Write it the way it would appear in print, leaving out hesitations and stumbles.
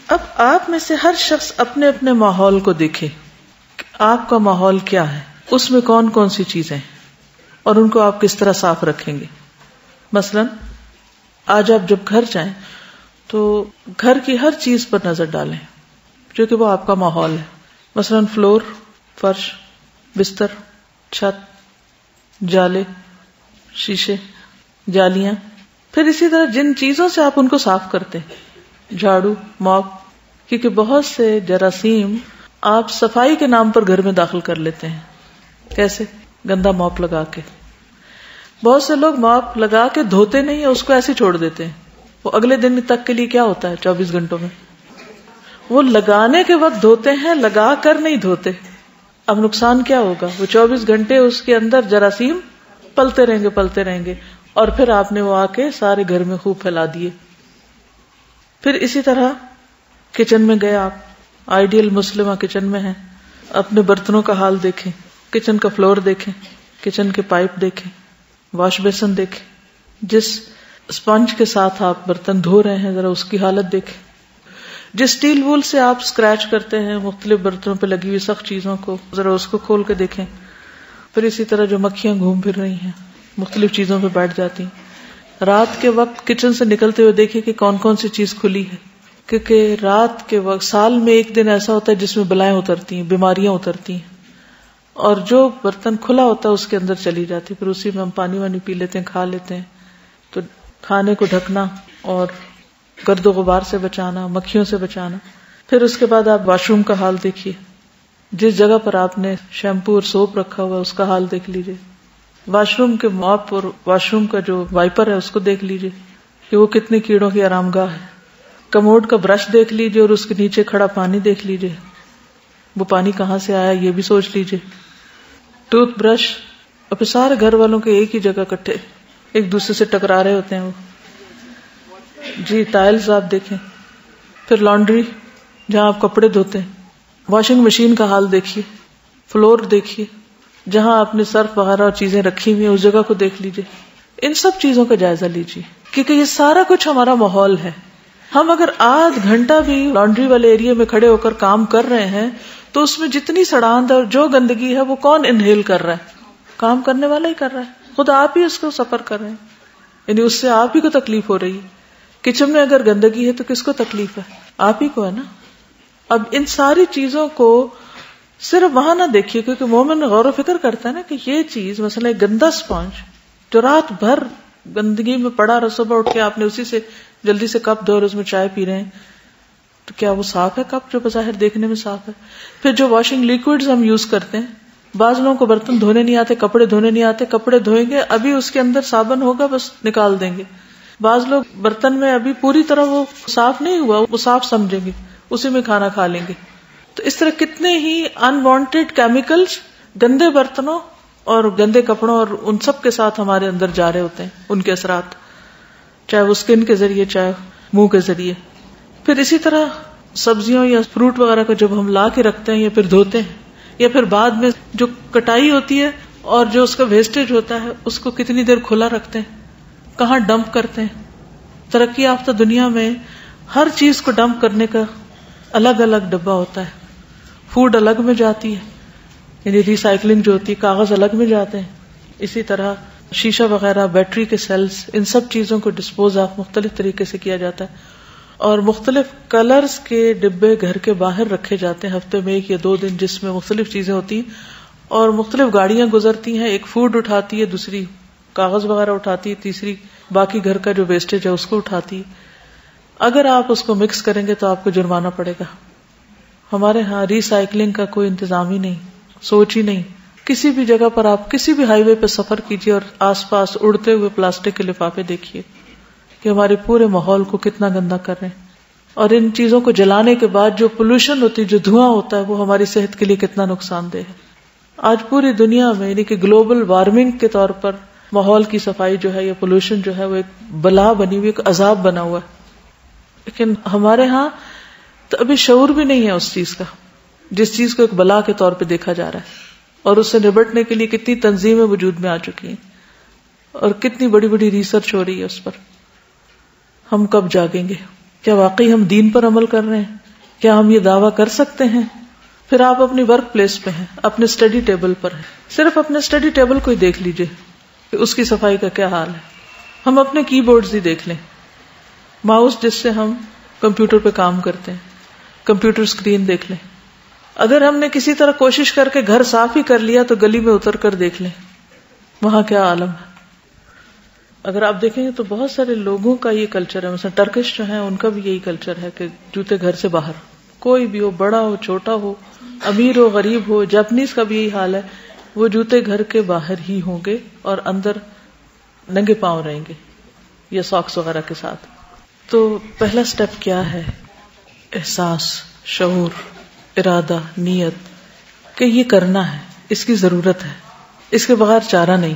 اب آپ میں سے ہر شخص اپنے اپنے ماحول کو دیکھے کہ آپ کا ماحول کیا ہے، اس میں کون کون سی چیزیں ہیں اور ان کو آپ کس طرح صاف رکھیں گے. مثلا آج آپ جب گھر جائیں تو گھر کی ہر چیز پر نظر ڈالیں جو کہ وہ آپ کا ماحول ہے. مثلا فلور، فرش، بستر، چھت، جالے، شیشے، جالیاں. پھر اسی طرح جن چیزوں سے آپ ان کو صاف کرتے ہیں، جھاڑو، موپ، کیونکہ بہت سے جراثیم آپ صفائی کے نام پر گھر میں داخل کر لیتے ہیں. کیسے؟ گندا موپ لگا کے. بہت سے لوگ موپ لگا کے دھوتے نہیں ہیں، اس کو ایسے چھوڑ دیتے ہیں. وہ اگلے دن تک کے لیے کیا ہوتا ہے 24 گھنٹوں میں؟ وہ لگانے کے وقت دھوتے ہیں، لگا کر نہیں دھوتے. اب نقصان کیا ہوگا؟ وہ 24 گھنٹے اس کے اندر جراثیم پلتے رہیں گے اور پھر آپ نے وہ آ کے سارے گھر میں خوب پھیلا دیے. پھر اسی طرح کچن میں گئے آپ، آئیڈیل مسلمہ کچن میں ہیں، اپنے برتنوں کا حال دیکھیں، کچن کا فلور دیکھیں، کچن کے پائپ دیکھیں، واش بیسن دیکھیں، جس اسپنج کے ساتھ آپ برتن دھو رہے ہیں ذرا اس کی حالت دیکھیں، جس اسٹیل وول سے آپ اسکریچ کرتے ہیں مختلف برتنوں پہ لگی ہوئی سخت چیزوں کو، ذرا اس کو کھول کے دیکھیں. پھر اسی طرح جو مکھیاں گھوم پھر رہی ہیں مختلف چیزوں پہ بیٹھ جاتی ہیں، رات کے وقت کچن سے نکلتے ہوئے دیکھیں کہ کون کون سی چیز کھلی ہے، کیونکہ رات کے وقت سال میں ایک دن ایسا ہوتا ہے جس میں بلائیں اترتی ہیں، بیماریاں اترتی ہیں، اور جو برتن کھلا ہوتا ہے اس کے اندر چلی جاتی، پھر اسی میں ہم پانی وانی پی لیتے ہیں، کھا لیتے ہیں. تو کھانے کو ڈھکنا اور گرد و غبار سے بچانا، مکھیوں سے بچانا. پھر اس کے بعد آپ واش روم کا حال دیکھیے، جس جگہ پر آپ نے شیمپو اور سوپ رکھا ہوا اس کا حال دیکھ لیجیے. واش روم کے موپ اور واش روم کا جو وائپر ہے اس کو دیکھ لیجیے کہ وہ کتنے کیڑوں کی آرام گاہ ہے. کموڈ کا برش دیکھ لیجیے اور اس کے نیچے کھڑا پانی دیکھ لیجیے، وہ پانی کہاں سے آیا یہ بھی سوچ لیجیے. ٹوتھ برش، اور پھر سارے گھر والوں کے ایک ہی جگہ اکٹھے ایک دوسرے سے ٹکرا رہے ہوتے ہیں وہ. جی ٹائلز آپ دیکھیں. پھر لانڈری جہاں آپ کپڑے دھوتے ہیں، واشنگ مشین کا حال دیکھیے، فلور دیکھیے، جہاں آپ نے سرف وغیرہ اور چیزیں رکھی ہوئی ہیں اس جگہ کو دیکھ لیجیے. ان سب چیزوں کا جائزہ لیجیے کیونکہ یہ سارا کچھ ہمارا ماحول ہے. ہم اگر آدھ گھنٹہ بھی لانڈری والے ایریا میں کھڑے ہو کر کام کر رہے ہیں تو اس میں جتنی سڑاند اور جو گندگی ہے وہ کون انہیل کر رہا ہے؟ کام کرنے والا ہی کر رہا ہے، خود آپ ہی اس کو سفر کر رہے ہیں، یعنی اس سے آپ ہی کو تکلیف ہو رہی ہے. کچن میں اگر گندگی ہے تو کس کو تکلیف ہے؟ آپ ہی کو ہے نا. اب ان ساری چیزوں کو صرف وہاں نہ دیکھیے، کیونکہ مومن غور و فکر کرتا ہے نا کہ یہ چیز مثلا ایک گندا اسپونج جو رات بھر گندگی میں پڑا رہا، صبح اٹھ کے آپ نے اسی سے جلدی سے کپ دھو اور اس میں چائے پی رہے ہیں، تو کیا وہ صاف ہے کپ جو بظاہر دیکھنے میں صاف ہے؟ پھر جو واشنگ لیکوڈز ہم یوز کرتے ہیں، بعض لوگوں کو برتن دھونے نہیں آتے، کپڑے دھونے نہیں آتے، کپڑے دھوئیں گے ابھی اس کے اندر صابن ہوگا بس نکال دیں گے. بعض لوگ برتن میں ابھی پوری طرح وہ صاف نہیں ہوا وہ صاف سمجھیں گے، اسی میں کھانا کھا لیں گے. تو اس طرح کتنے ہی انوانٹیڈ کیمیکلز گندے برتنوں اور گندے کپڑوں اور ان سب کے ساتھ ہمارے اندر جا رہے ہوتے ہیں، ان کے اثرات چاہے وہ سکن کے ذریعے چاہے منہ کے ذریعے. پھر اسی طرح سبزیوں یا فروٹ وغیرہ کو جب ہم لا کے رکھتے ہیں یا پھر دھوتے ہیں یا پھر بعد میں جو کٹائی ہوتی ہے اور جو اس کا ویسٹیج ہوتا ہے اس کو کتنی دیر کھلا رکھتے ہیں، کہاں ڈمپ کرتے ہیں. ترقی یافتہ دنیا میں ہر چیز کو ڈمپ کرنے کا الگ الگ ڈبہ ہوتا ہے. فوڈ الگ میں جاتی ہے، یعنی ریسائکلنگ جو ہوتی ہے، کاغذ الگ میں جاتے ہیں. اسی طرح شیشہ وغیرہ، بیٹری کے سیلز، ان سب چیزوں کو ڈسپوز آف مختلف طریقے سے کیا جاتا ہے. اور مختلف کلرز کے ڈبے گھر کے باہر رکھے جاتے ہیں ہفتے میں 1 یا 2 دن، جس میں مختلف چیزیں ہوتی ہیں اور مختلف گاڑیاں گزرتی ہیں. ایک فوڈ اٹھاتی ہے، دوسری کاغذ وغیرہ اٹھاتی ہے، تیسری باقی گھر کا جو ویسٹیج ہے اس کو اٹھاتی ہے. اگر آپ اس کو مکس کریں گے تو آپ کو جرمانہ پڑے گا. ہمارے ہاں ری سائکلنگ کا کوئی انتظام ہی نہیں، سوچ ہی نہیں. کسی بھی جگہ پر آپ کسی بھی ہائی وے پہ سفر کیجیے اور آس پاس اڑتے ہوئے پلاسٹک کے لفافے دیکھیے کہ ہمارے پورے ماحول کو کتنا گندا کر رہے ہیں. اور ان چیزوں کو جلانے کے بعد جو پولوشن ہوتی ہے، جو دھواں ہوتا ہے، وہ ہماری صحت کے لیے کتنا نقصان دہ ہے. آج پوری دنیا میں یعنی کہ گلوبل وارمنگ کے طور پر ماحول کی صفائی جو ہے یا پولوشن جو ہے وہ ایک بلا بنی ہوئی، ایک عذاب بنا ہوا ہے. لیکن ہمارے ہاں تو ابھی شعور بھی نہیں ہے اس چیز کا، جس چیز کو ایک بلا کے طور پہ دیکھا جا رہا ہے. اور اس سے نبٹنے کے لیے کتنی تنظیمیں وجود میں آ چکی ہیں اور کتنی بڑی بڑی ریسرچ ہو رہی ہے اس پر. ہم کب جاگیں گے؟ کیا واقعی ہم دین پر عمل کر رہے ہیں؟ کیا ہم یہ دعویٰ کر سکتے ہیں؟ پھر آپ اپنی ورک پلیس پہ ہیں، اپنے اسٹڈی ٹیبل پر ہیں، صرف اپنے اسٹڈی ٹیبل کو ہی دیکھ لیجئے کہ اس کی صفائی کا کیا حال ہے. ہم اپنے کی بورڈز ہی دیکھ لیں، ماؤس جس سے ہم کمپیوٹر پہ کام کرتے ہیں، کمپیوٹر اسکرین دیکھ لیں. اگر ہم نے کسی طرح کوشش کر کے گھر صاف ہی کر لیا تو گلی میں اتر کر دیکھ لیں وہاں کیا عالم ہے. اگر آپ دیکھیں تو بہت سارے لوگوں کا یہ کلچر ہے، مثلا ٹرکش جو ہیں ان کا بھی یہی کلچر ہے کہ جوتے گھر سے باہر، کوئی بھی ہو، بڑا ہو چھوٹا ہو، امیر ہو غریب ہو. جاپنیز کا بھی یہی حال ہے، وہ جوتے گھر کے باہر ہی ہوں گے اور اندر ننگے پاؤں رہیں گے یا ساکس وغیرہ کے ساتھ. تو پہلا سٹیپ کیا ہے؟ احساس، شعور، ارادہ، نیت کہ یہ کرنا ہے، اس کی ضرورت ہے، اس کے بغیر چارہ نہیں.